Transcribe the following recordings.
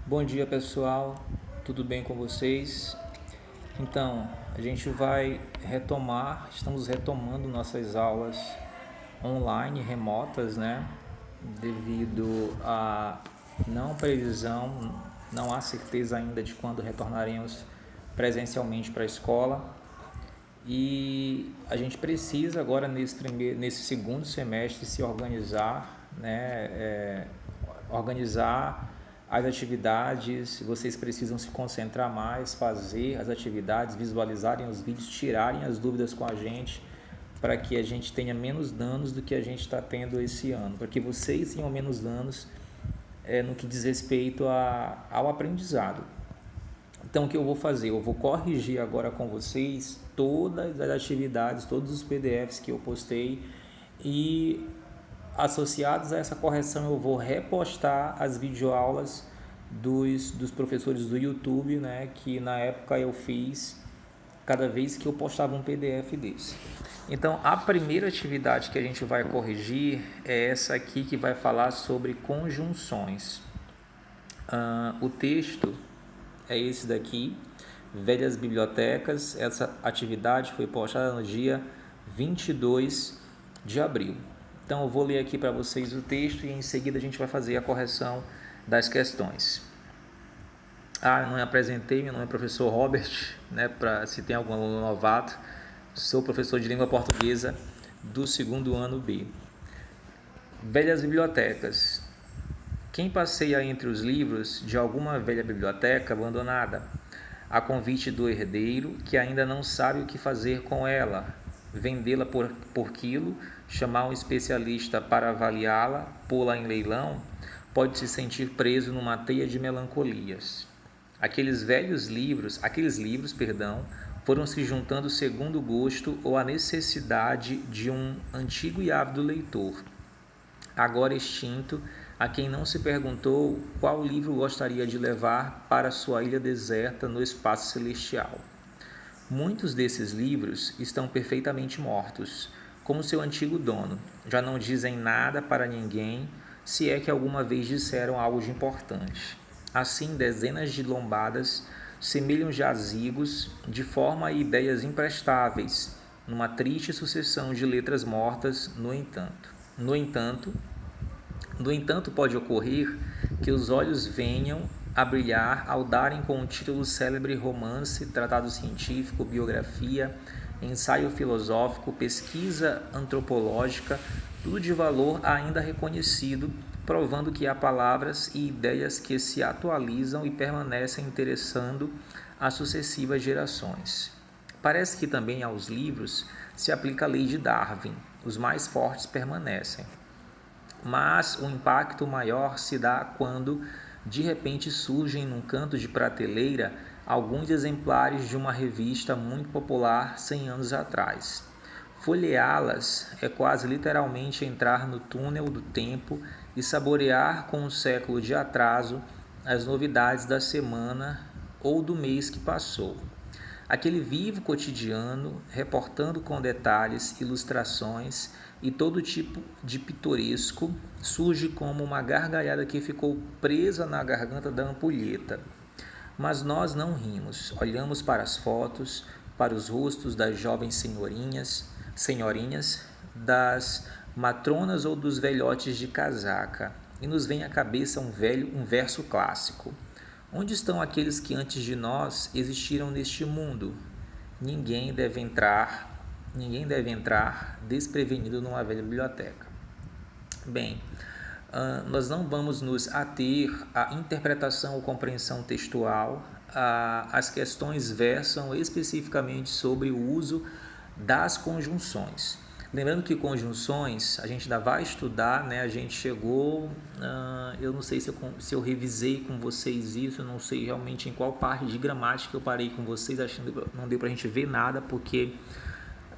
Bom dia pessoal, tudo bem com vocês? Então, a gente vai estamos retomando nossas aulas online, remotas, né? Devido a não previsão, não há certeza ainda de quando retornaremos presencialmente para a escola. E a gente precisa agora nesse segundo semestre se organizar, né? Organizar as atividades, vocês precisam se concentrar mais, fazer as atividades, visualizarem os vídeos, tirarem as dúvidas com a gente, para que a gente tenha menos danos do que a gente está tendo esse ano, para que vocês tenham menos danos no que diz respeito ao aprendizado. Então, o que eu vou fazer? Eu vou corrigir agora com vocês todas as atividades, todos os PDFs que eu postei e associados a essa correção eu vou repostar as videoaulas dos professores do YouTube, né, que na época eu fiz cada vez que eu postava um PDF desse. Então, a primeira atividade que a gente vai corrigir é essa aqui que vai falar sobre conjunções. O texto é esse daqui, Velhas Bibliotecas. Essa atividade foi postada no dia 22 de abril. Então eu vou ler aqui para vocês o texto e em seguida a gente vai fazer a correção das questões. Eu não me apresentei, meu nome é professor Robert, né, para se tem algum aluno novato, sou professor de língua portuguesa do segundo ano B. Velhas bibliotecas. Quem passeia entre os livros de alguma velha biblioteca abandonada, a convite do herdeiro que ainda não sabe o que fazer com ela, vendê-la por quilo, chamar um especialista para avaliá-la, pô-la em leilão, pode se sentir preso numa teia de melancolias. Aqueles livros, foram se juntando segundo o gosto ou a necessidade de um antigo e ávido leitor, agora extinto, a quem não se perguntou qual livro gostaria de levar para sua ilha deserta no espaço celestial. Muitos desses livros estão perfeitamente mortos, como seu antigo dono. Já não dizem nada para ninguém, se é que alguma vez disseram algo de importante. Assim, dezenas de lombadas semelham jazigos de forma a ideias imprestáveis, numa triste sucessão de letras mortas, no entanto, pode ocorrer que os olhos venham a brilhar ao darem com o título célebre romance, tratado científico, biografia, ensaio filosófico, pesquisa antropológica, tudo de valor ainda reconhecido, provando que há palavras e ideias que se atualizam e permanecem interessando as sucessivas gerações. Parece que também aos livros se aplica a lei de Darwin, os mais fortes permanecem. Mas o impacto maior se dá quando, de repente, surgem num canto de prateleira alguns exemplares de uma revista muito popular 100 anos atrás. Folheá-las é quase literalmente entrar no túnel do tempo e saborear com um século de atraso as novidades da semana ou do mês que passou. Aquele vivo cotidiano, reportando com detalhes, ilustrações e todo tipo de pitoresco, surge como uma gargalhada que ficou presa na garganta da ampulheta. Mas nós não rimos, olhamos para as fotos, para os rostos das jovens senhorinhas, das matronas ou dos velhotes de casaca, e nos vem à cabeça um verso clássico. Onde estão aqueles que antes de nós existiram neste mundo? Ninguém deve entrar desprevenido numa velha biblioteca. Bem, nós não vamos nos ater à interpretação ou compreensão textual. As questões versam especificamente sobre o uso das conjunções. Lembrando que conjunções a gente ainda vai estudar, né? A gente chegou, eu não sei se eu revisei com vocês isso, eu não sei realmente em qual parte de gramática eu parei com vocês, acho que não deu para a gente ver nada, porque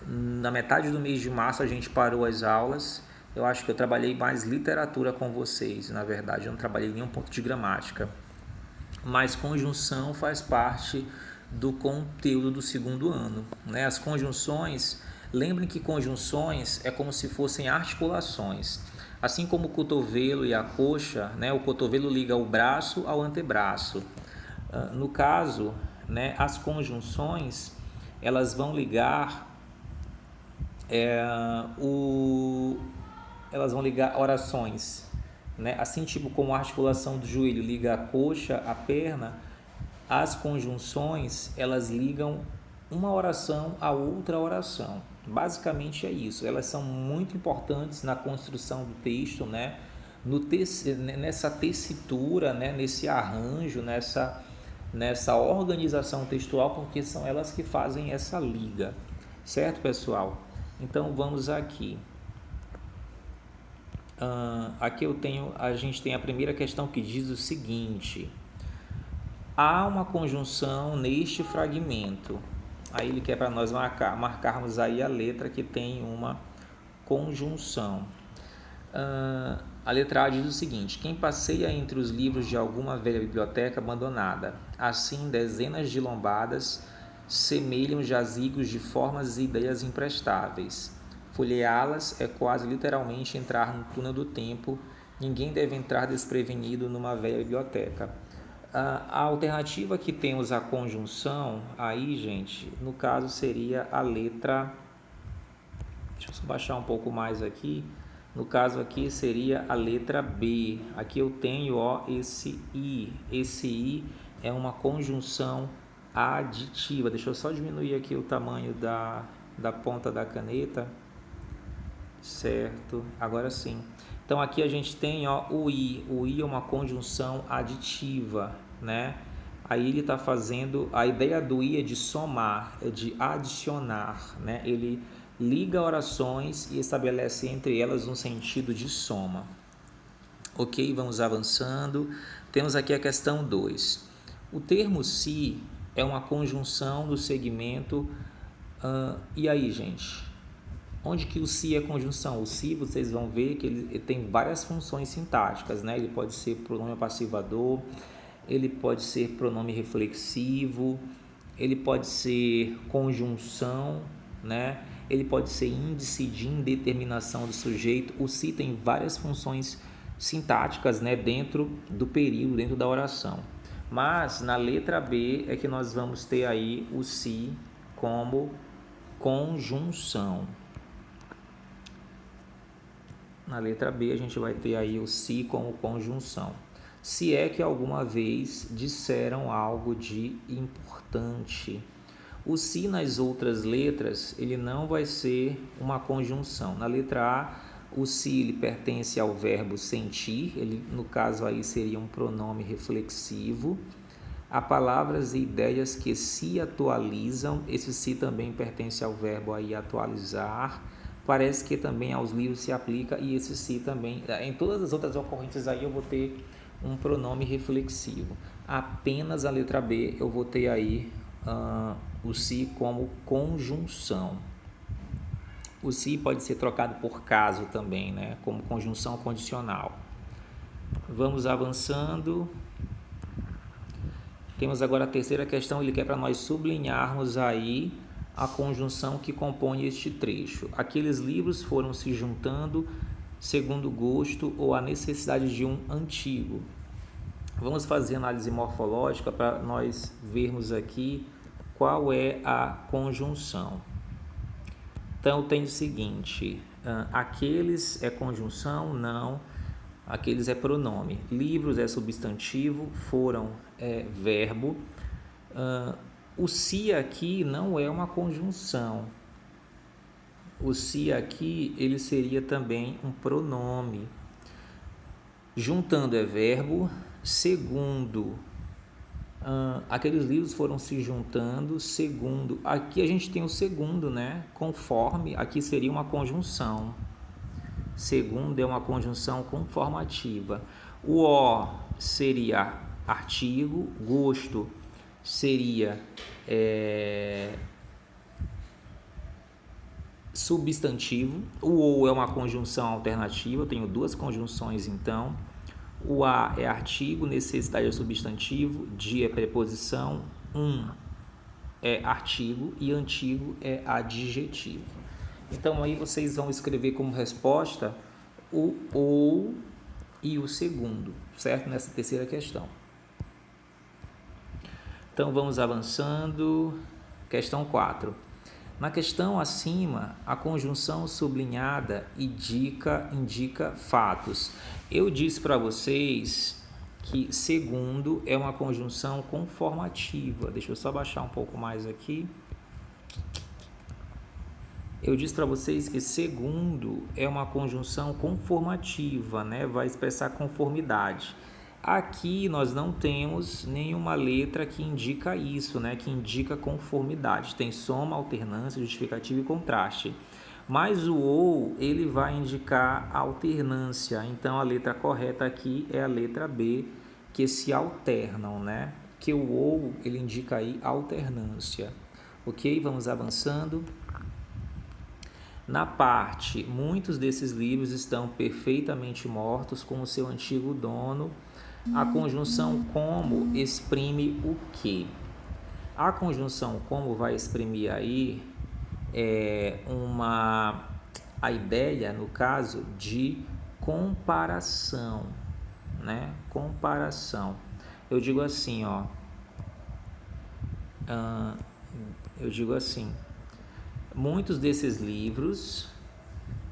na metade do mês de março a gente parou as aulas. Eu acho que eu trabalhei mais literatura com vocês, na verdade eu não trabalhei nenhum ponto de gramática, mas conjunção faz parte do conteúdo do segundo ano, né? As conjunções, lembrem que conjunções é como se fossem articulações. Assim como o cotovelo e a coxa, né, o cotovelo liga o braço ao antebraço. No caso, né, as conjunções, elas vão ligar elas vão ligar orações, né? Assim tipo como a articulação do joelho liga a coxa à perna, as conjunções elas ligam uma oração a outra oração. Basicamente é isso. Elas são muito importantes na construção do texto, né? Nessa tessitura, né? Nesse arranjo, nessa organização textual, porque são elas que fazem essa liga, certo, pessoal? Então vamos aqui. Aqui a gente tem a primeira questão que diz o seguinte: há uma conjunção neste fragmento. Aí ele quer para nós marcarmos aí a letra que tem uma conjunção. A letra A diz o seguinte: quem passeia entre os livros de alguma velha biblioteca abandonada, assim dezenas de lombadas semelham jazigos de formas e ideias imprestáveis. Folheá-las é quase literalmente entrar no túnel do tempo. Ninguém deve entrar desprevenido numa velha biblioteca. A alternativa que temos a conjunção aí, gente, no caso seria a letra. Deixa eu só baixar um pouco mais aqui. No caso aqui seria a letra B. Aqui eu tenho esse I. Esse I é uma conjunção aditiva. Deixa eu só diminuir aqui o tamanho da ponta da caneta. Certo, agora sim. Então aqui a gente tem o I. O I é uma conjunção aditiva, né? Aí ele está fazendo, a ideia do I é de somar, é de adicionar, né? Ele liga orações e estabelece entre elas um sentido de soma. Ok, vamos avançando. Temos aqui a questão 2. O termo se é uma conjunção do segmento. E aí, gente? Onde que o se é conjunção? O se, vocês vão ver que ele tem várias funções sintáticas, né? Ele pode ser pronome passivador, ele pode ser pronome reflexivo, ele pode ser conjunção, né? Ele pode ser índice de indeterminação do sujeito. O se tem várias funções sintáticas, né? Dentro do período, dentro da oração. Mas na letra B é que nós vamos ter aí o se como conjunção. Na letra B a gente vai ter aí o se como conjunção. Se é que alguma vez disseram algo de importante. O se nas outras letras, ele não vai ser uma conjunção. Na letra A, o se ele pertence ao verbo sentir, ele no caso aí seria um pronome reflexivo. Há palavras e ideias que se atualizam, esse se também pertence ao verbo aí atualizar. Parece que também aos livros se aplica e esse se também. Em todas as outras ocorrências aí eu vou ter um pronome reflexivo. Apenas a letra B eu vou ter aí o se como conjunção. O se pode ser trocado por caso também, né? Como conjunção condicional. Vamos avançando. Temos agora a terceira questão, ele quer para nós sublinharmos aí a conjunção que compõe este trecho. Aqueles livros foram se juntando segundo o gosto ou a necessidade de um antigo. Vamos fazer análise morfológica para nós vermos aqui qual é a conjunção. Então, tem o seguinte, aqueles é conjunção? Não. Aqueles é pronome. Livros é substantivo, foram é verbo. O se aqui não é uma conjunção. O se aqui, ele seria também um pronome. Juntando é verbo. Segundo, aqueles livros foram se juntando. Segundo, aqui a gente tem o segundo, né? Conforme, aqui seria uma conjunção. Segundo é uma conjunção conformativa. O O seria artigo, gosto seria substantivo. O ou é uma conjunção alternativa, eu tenho duas conjunções então. O a é artigo, necessidade é substantivo, de é preposição, é artigo e antigo é adjetivo. Então aí vocês vão escrever como resposta o ou e o segundo, certo? Nessa terceira questão. Então, vamos avançando. Questão 4. Na questão acima, a conjunção sublinhada indica fatos. Eu disse para vocês que segundo é uma conjunção conformativa. Deixa eu só baixar um pouco mais aqui. Eu disse para vocês que segundo é uma conjunção conformativa, né? Vai expressar conformidade. Aqui nós não temos nenhuma letra que indica isso, né? Que indica conformidade. Tem soma, alternância, justificativa e contraste. Mas o ou, ele vai indicar alternância. Então, a letra correta aqui é a letra B, que se alternam, né? Que o ou, ele indica aí alternância. Ok? Vamos avançando. Na parte, muitos desses livros estão perfeitamente mortos com o seu antigo dono. A conjunção como exprime o quê? A conjunção como vai exprimir aí a ideia, no caso, de comparação, né? Comparação. Eu digo assim, ó. Muitos desses livros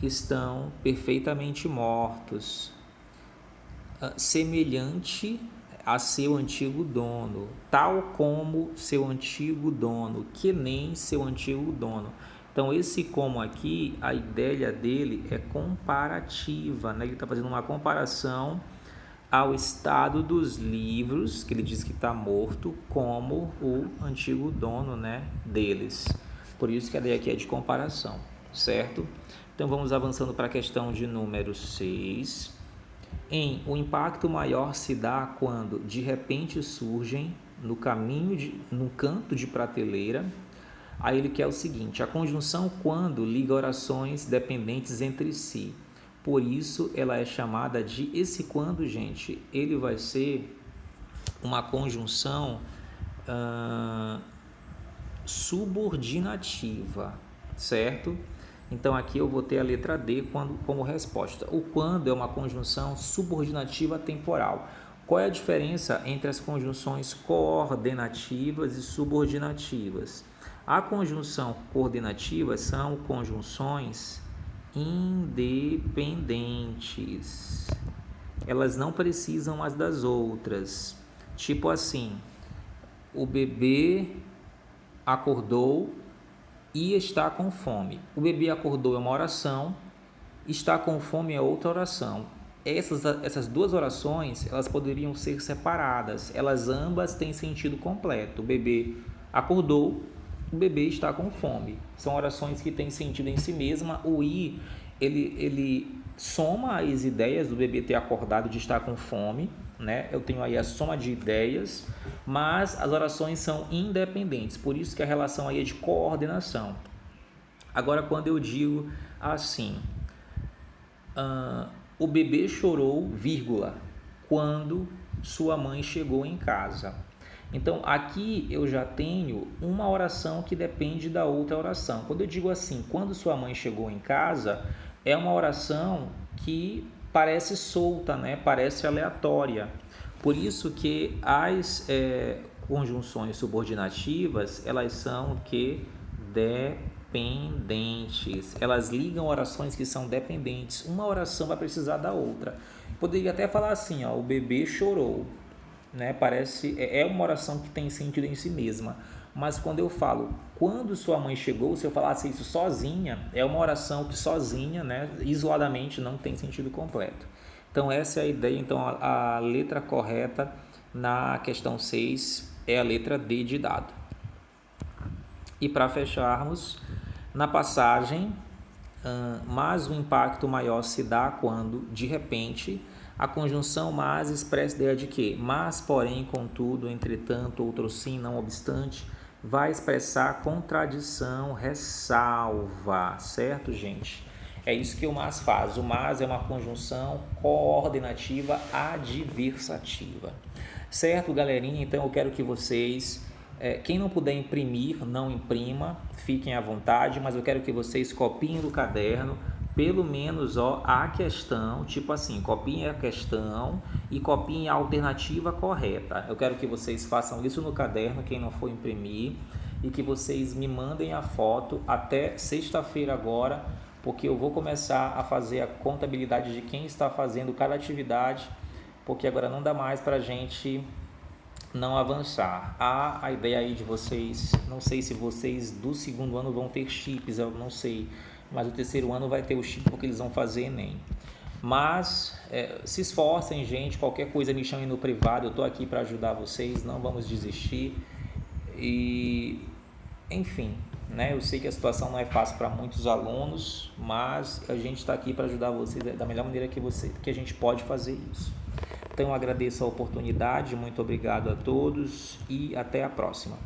estão perfeitamente mortos, semelhante a seu antigo dono, tal como seu antigo dono, que nem seu antigo dono. Então, esse como aqui, a ideia dele é comparativa, né? Ele está fazendo uma comparação ao estado dos livros, que ele diz que está morto, como o antigo dono, né, deles. Por isso que a ideia aqui é de comparação, certo? Então, vamos avançando para a questão de número 6. O impacto maior se dá quando, de repente, surgem no canto de prateleira. Aí ele quer o seguinte: a conjunção quando liga orações dependentes entre si. Por isso, ela é chamada de... Esse quando, gente, ele vai ser uma conjunção subordinativa, certo? Então, aqui eu vou ter a letra D como resposta. O quando é uma conjunção subordinativa temporal. Qual é a diferença entre as conjunções coordenativas e subordinativas? A conjunção coordenativa são conjunções independentes. Elas não precisam umas das outras. Tipo assim, o bebê acordou e está com fome. O bebê acordou é uma oração, está com fome é outra oração. Essas duas orações, elas poderiam ser separadas. Elas ambas têm sentido completo. O bebê acordou, o bebê está com fome. São orações que têm sentido em si mesma. O i, ele soma as ideias do bebê ter acordado, de estar com fome, né? Eu tenho aí a soma de ideias, mas as orações são independentes, por isso que a relação aí é de coordenação. Agora, quando eu digo assim, o bebê chorou, vírgula, quando sua mãe chegou em casa. Então, aqui eu já tenho uma oração que depende da outra oração. Quando eu digo assim, quando sua mãe chegou em casa, é uma oração que parece solta, né? Parece aleatória. Por isso que as conjunções subordinativas, elas são que dependentes. Elas ligam orações que são dependentes. Uma oração vai precisar da outra. Poderia até falar assim, ó, o bebê chorou, né? Parece uma oração que tem sentido em si mesma. Mas quando eu falo, quando sua mãe chegou, se eu falasse isso sozinha, é uma oração que sozinha, né, isoladamente, não tem sentido completo. Então, essa é a ideia. Então, a letra correta na questão 6 é a letra D de dado. E para fecharmos, na passagem, mas o impacto maior se dá quando, de repente, a conjunção mas expressa a ideia de que, mas, porém, contudo, entretanto, outrossim, não obstante, vai expressar contradição, ressalva, certo, gente? É isso que o mas faz. O mas é uma conjunção coordenativa adversativa. Certo, galerinha? Então, eu quero que vocês... quem não puder imprimir, não imprima, fiquem à vontade, mas eu quero que vocês copiem do caderno, pelo menos a questão, tipo assim, copiem a questão e copiem a alternativa correta. Eu quero que vocês façam isso no caderno, quem não for imprimir, e que vocês me mandem a foto até sexta-feira agora, porque eu vou começar a fazer a contabilidade de quem está fazendo cada atividade, porque agora não dá mais para a gente não avançar. A ideia aí de vocês, não sei se vocês do segundo ano vão ter chips, eu não sei, mas o terceiro ano vai ter o chip porque eles vão fazer ENEM. Mas se esforcem, gente, qualquer coisa me chamem no privado, eu estou aqui para ajudar vocês, não vamos desistir. E enfim, né? Eu sei que a situação não é fácil para muitos alunos, mas a gente está aqui para ajudar vocês da melhor maneira que a gente pode fazer isso. Então, eu agradeço a oportunidade, muito obrigado a todos e até a próxima.